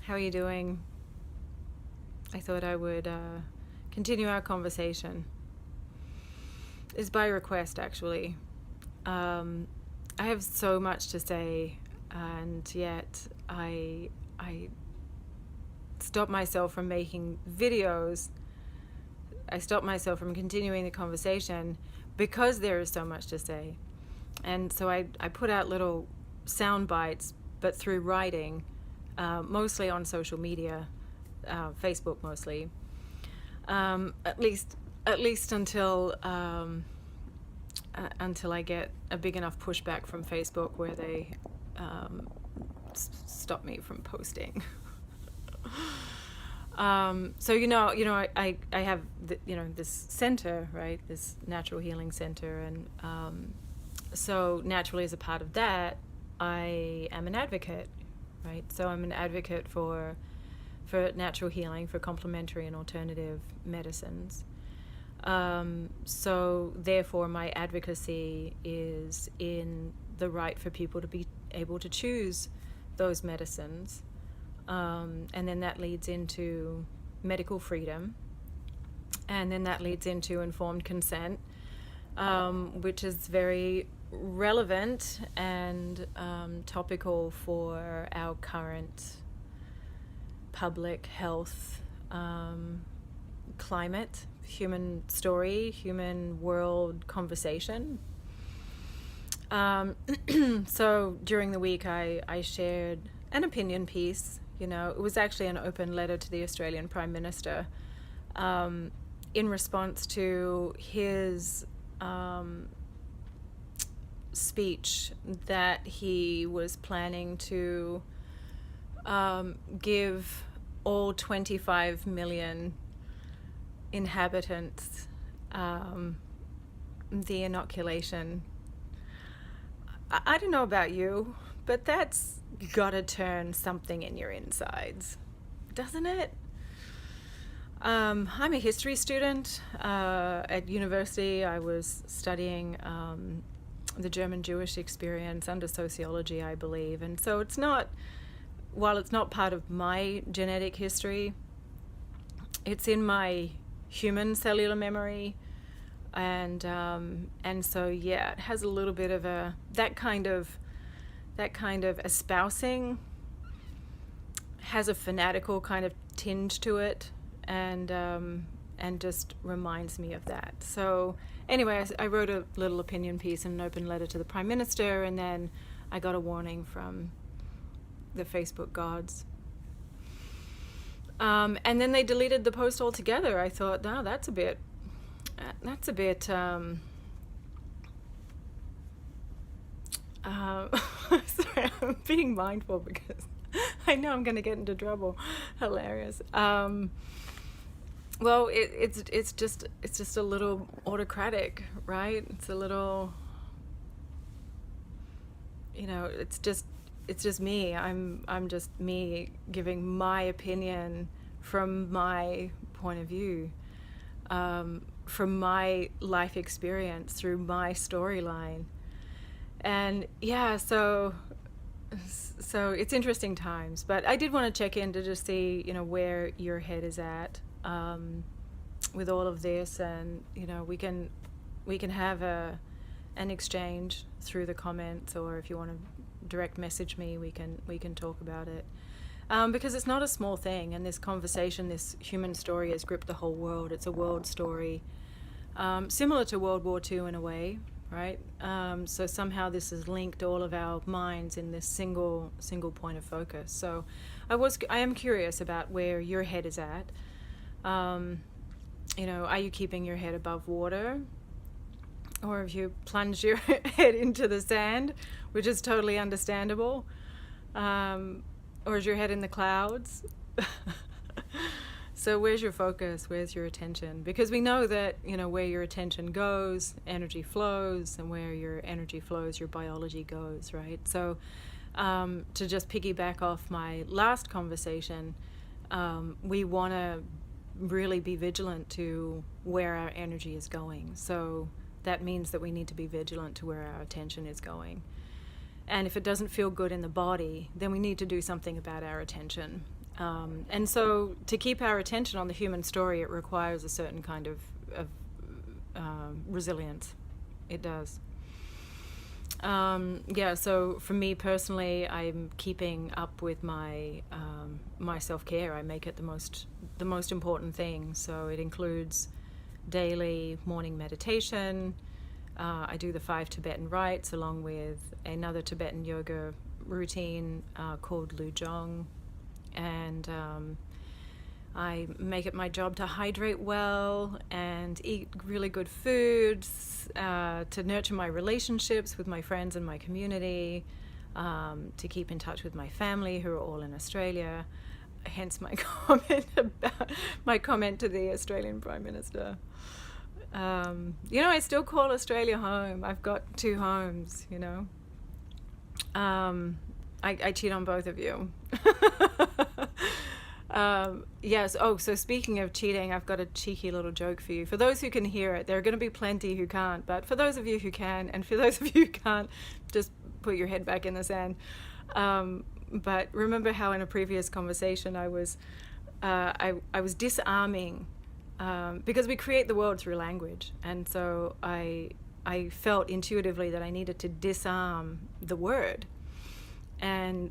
How are you doing? I thought I would continue our conversation. It's by request, actually. I have so much to say, and yet I stop myself from making videos. I stop myself from continuing the conversation because there is so much to say. And so I put out little sound bites, but through writing, mostly on social media, Facebook mostly. At least until I get a big enough pushback from Facebook where they stop me from posting. So I have this center, right? This natural healing center, and so naturally, as a part of that, I am an advocate, right? So I'm an advocate for natural healing, for complementary and alternative medicines. So therefore, my advocacy is in the right for people to be able to choose those medicines. And then that leads into medical freedom. And then that leads into informed consent, which is very relevant and topical for our current public health climate, human story, human world conversation. So during the week I shared an opinion piece. It was actually an open letter to the Australian Prime Minister in response to his speech that he was planning to give all 25 million inhabitants the inoculation. I don't know about you, but that's gotta turn something in your insides, doesn't it? I'm a history student at university. I was studying the German Jewish experience under sociology, I believe, and so while it's not part of my genetic history, it's in my human cellular memory, and so it has a little bit of that kind of espousing has a fanatical kind of tinge to it, and just reminds me of that. So anyway, I wrote a little opinion piece and an open letter to the Prime Minister, and then I got a warning from the Facebook gods. And then they deleted the post altogether. I thought, no, that's a bit sorry, I'm being mindful because I know I'm going to get into trouble. Hilarious. Well, it's just a little autocratic, right? It's a little, it's just me. I'm just me giving my opinion from my point of view, from my life experience through my storyline. And so it's interesting times, but I did want to check in to just see, where your head is at with all of this, and we can have an exchange through the comments, or if you want to direct message me, we can talk about it, because it's not a small thing, and this conversation, this human story, has gripped the whole world. It's a world story, similar to World War II in a way, right? So somehow this has linked all of our minds in this single point of focus. So I am curious about where your head is at. Are you keeping your head above water? Or have you plunged your head into the sand, which is totally understandable? Or is your head in the clouds? So where's your focus? Where's your attention? Because we know that, where your attention goes, energy flows, and where your energy flows, your biology goes, right? So to just piggyback off my last conversation, we want to really be vigilant to where our energy is going. So that means that we need to be vigilant to where our attention is going. And if it doesn't feel good in the body, then we need to do something about our attention. And so to keep our attention on the human story, it requires a certain kind of resilience. It does. Yeah, so for me personally, I'm keeping up with my my self-care. I make it the most important thing. So it includes daily morning meditation. I do the 5 Tibetan rites along with another Tibetan yoga routine called Lujong, and I make it my job to hydrate well and eat really good foods, to nurture my relationships with my friends and my community, to keep in touch with my family who are all in Australia. Hence my comment to the Australian Prime Minister. I still call Australia home. I've got 2 homes, I cheat on both of you. Yes. Oh, so speaking of cheating, I've got a cheeky little joke for you. For those who can hear it, there are going to be plenty who can't. But for those of you who can, and for those of you who can't, just put your head back in the sand. But remember how in a previous conversation I was disarming, because we create the world through language, and so I felt intuitively that I needed to disarm the word, and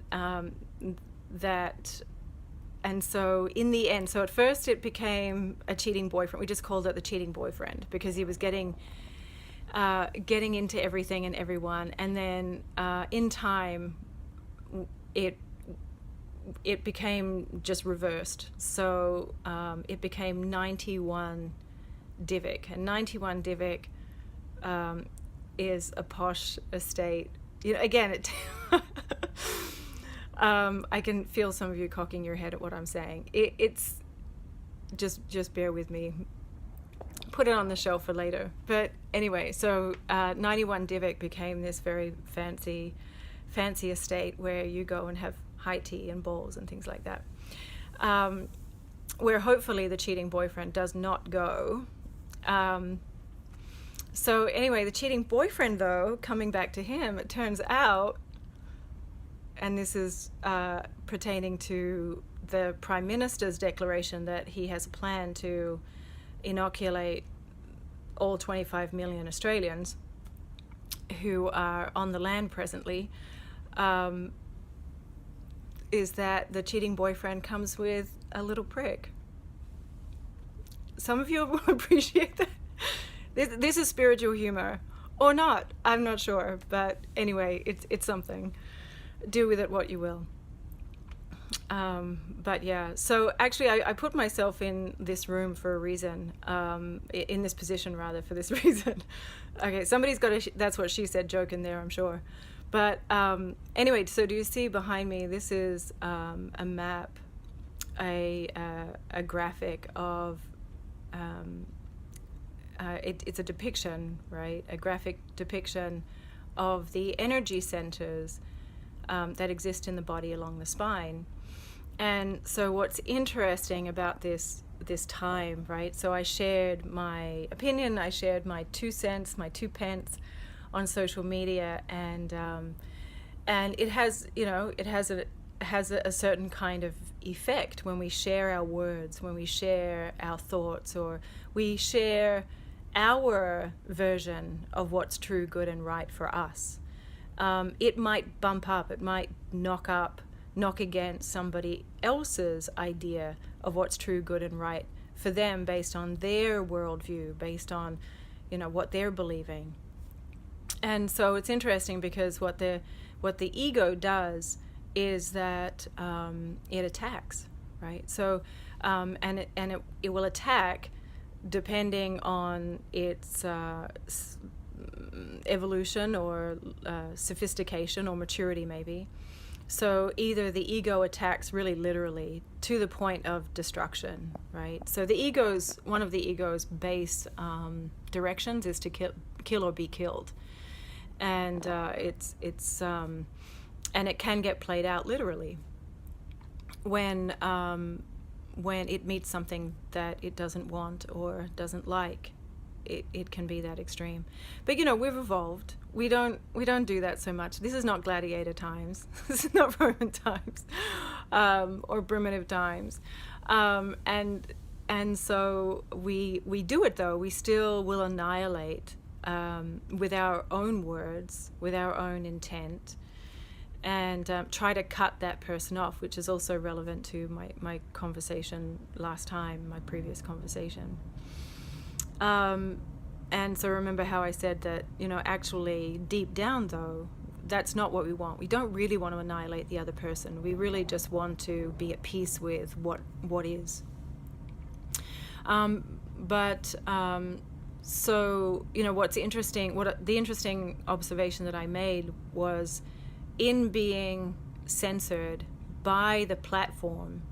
so in the end, so at first it became a cheating boyfriend. We just called it the cheating boyfriend because he was getting into everything and everyone, and then in time it became just reversed. So it became 91 Divik, and 91 Divik is a posh estate. Again, I can feel some of you cocking your head at what I'm saying. It's just bear with me. Put it on the shelf for later. But anyway, so 91 Divik became this very fancy estate where you go and have high tea and balls and things like that. Where hopefully the cheating boyfriend does not go. So anyway, the cheating boyfriend, though, coming back to him, it turns out, and this is pertaining to the Prime Minister's declaration that he has a plan to inoculate all 25 million Australians who are on the land presently, is that the cheating boyfriend comes with a little prick. Some of you will appreciate that. This is spiritual humor, or not, I'm not sure, but anyway, it's something. Do with it what you will. But yeah, so actually I put myself in this room for a reason, in this position rather, for this reason. Okay, somebody's got a that's what she said joke in there, I'm sure. But anyway, so do you see behind me, this is a map, a graphic of, it's a depiction, right? A graphic depiction of the energy centers that exist in the body along the spine. And so what's interesting about this time, right? So I shared my opinion, I shared my 2 cents, my 2 pence on social media, and it has, it has a certain kind of effect when we share our words, when we share our thoughts, or we share our version of what's true, good, and right for us. It might bump up, it might knock against somebody else's idea of what's true, good, and right for them based on their worldview, based on, what they're believing. And so it's interesting because what the ego does is that it attacks, right? So and it will attack depending on its evolution or sophistication or maturity, maybe. So either the ego attacks really literally to the point of destruction, right? So one of the ego's base directions is to kill or be killed, and it's and it can get played out literally when it meets something that it doesn't want or doesn't like. It can be that extreme. But we've evolved. We don't do that so much. This is not gladiator times. This is not Roman times. or primitive times. And so we do it though. We still will annihilate with our own words, with our own intent, and try to cut that person off, which is also relevant to my conversation last time, my previous conversation. And so remember how I said that, actually deep down though, that's not what we want. We don't really want to annihilate the other person. We really just want to be at peace with what is. So, what's interesting, the interesting observation that I made was in being censored by the platform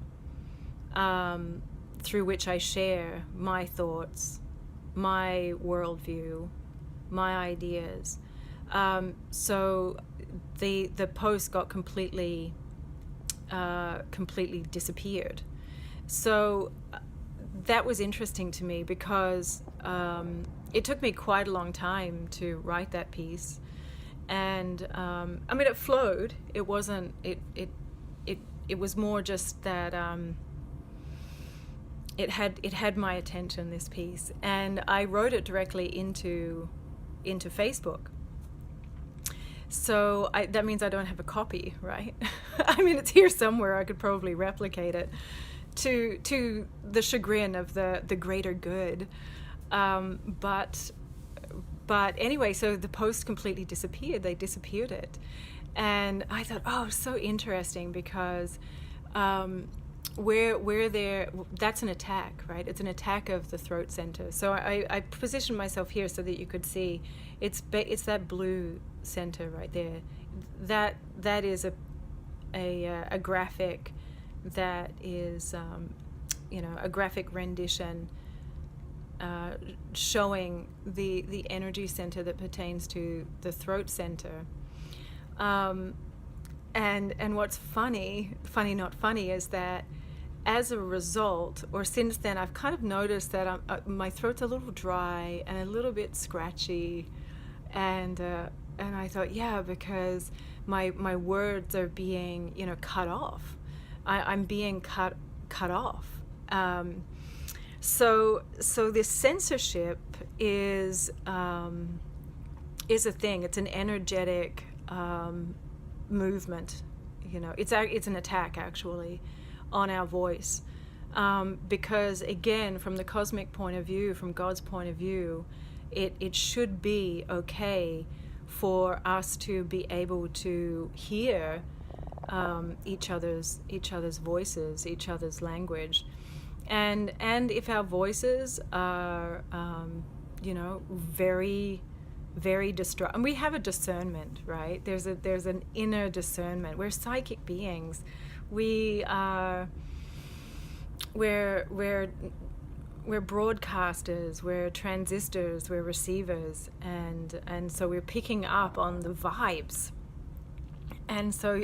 through which I share my thoughts, my worldview, my ideas. So the post got completely disappeared. So that was interesting to me because it took me quite a long time to write that piece, and it flowed. It wasn't. It was more just that it had my attention, this piece, and I wrote it directly into Facebook. So that means I don't have a copy, right? It's here somewhere. I could probably replicate it to the chagrin of the greater good. But anyway, so the post completely disappeared. They disappeared it. And I thought, oh, so interesting, because where there, that's an attack, right? It's an attack of the throat center. So I positioned myself here so that you could see it's that blue center right there. That is a graphic that is a graphic rendition showing the energy center that pertains to the throat center. And what's funny not funny, is that as a result, or since then, I've kind of noticed that my throat's a little dry and a little bit scratchy, and I thought, yeah, because my words are being cut off. I'm being cut off. So this censorship is a thing. It's an energetic movement. It's an attack actually on our voice, because again, from the cosmic point of view, from God's point of view, it should be okay for us to be able to hear each other's voices, each other's language, and if our voices are very, very destructive, and we have a discernment, right? There's an inner discernment. We're psychic beings. We're broadcasters, we're transistors, we're receivers, and so we're picking up on the vibes. And so,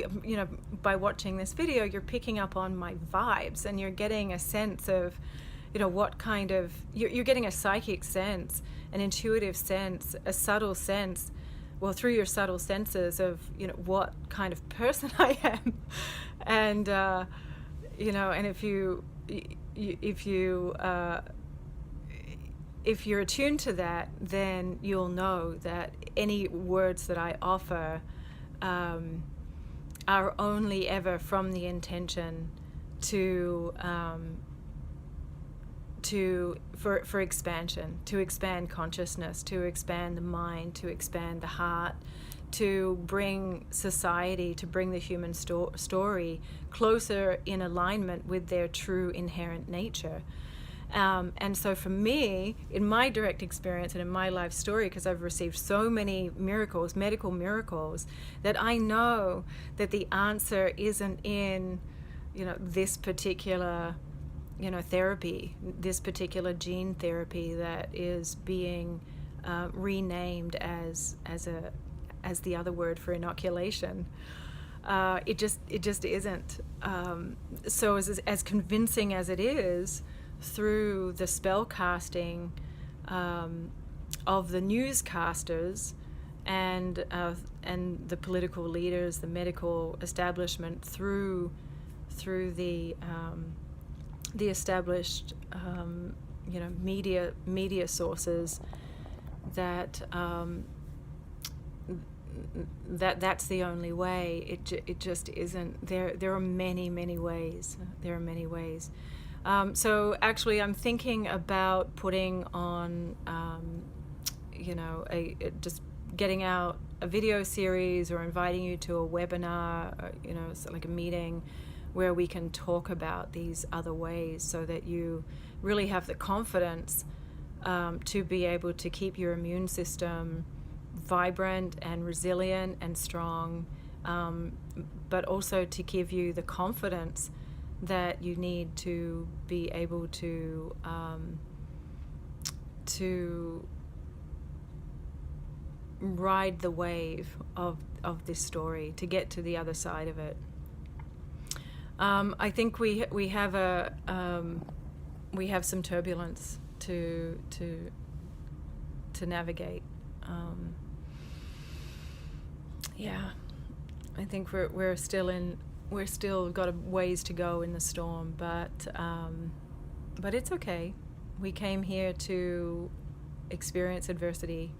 by watching this video, you're picking up on my vibes, and you're getting a sense of, what kind of, you're getting a psychic sense, an intuitive sense, a subtle sense, well, through your subtle senses of, what kind of person I am. And, and if you're attuned to that, then you'll know that any words that I offer are only ever from the intention for expansion, to expand consciousness, to expand the mind, to expand the heart, to bring society, to bring the human story closer in alignment with their true inherent nature. And so for me, in my direct experience and in my life story, because I've received so many miracles, medical miracles, that I know that the answer isn't in, this particular, therapy, this particular gene therapy that is being renamed as the other word for inoculation. It just isn't. So as convincing as it is, through the spell casting of the newscasters and the political leaders, the medical establishment, through through the established media sources that that's the only way. It just isn't. There are many ways. There are many ways. So actually, I'm thinking about putting on, just getting out a video series or inviting you to a webinar, so like a meeting where we can talk about these other ways, so that you really have the confidence to be able to keep your immune system vibrant and resilient and strong, but also to give you the confidence that you need to be able to ride the wave of this story, to get to the other side of it. I think we have some turbulence to navigate. I think we're still got a ways to go in the storm, but it's okay. We came here to experience adversity,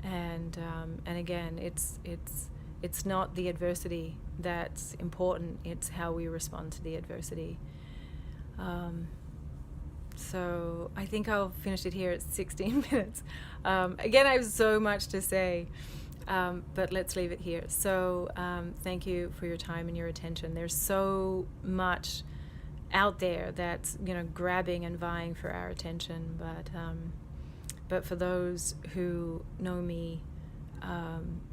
and again, it's not the adversity that's important. It's how we respond to the adversity. So I think I'll finish it here at 16 minutes. Again, I have so much to say, but let's leave it here. So thank you for your time and your attention. There's so much out there that's grabbing and vying for our attention, but for those who know me,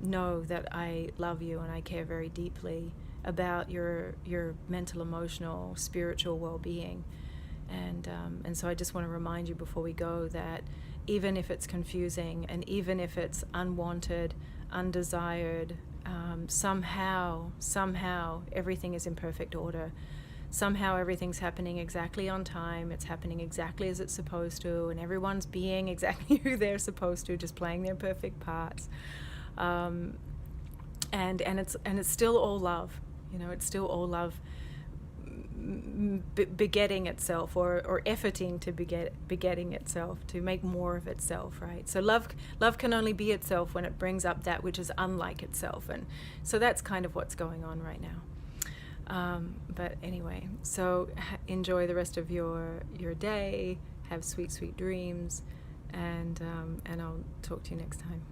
know that I love you and I care very deeply about your mental, emotional, spiritual well-being. And so I just want to remind you before we go that even if it's confusing and even if it's unwanted, undesired, somehow everything is in perfect order. Somehow everything's happening exactly on time. It's happening exactly as it's supposed to, and everyone's being exactly who they're supposed to, just playing their perfect parts. And it's still all love. It's still all love begetting itself, or efforting to begetting itself, to make more of itself, right? So love can only be itself when it brings up that which is unlike itself, and so that's kind of what's going on right now. But anyway, so enjoy the rest of your day, have sweet dreams, and I'll talk to you next time.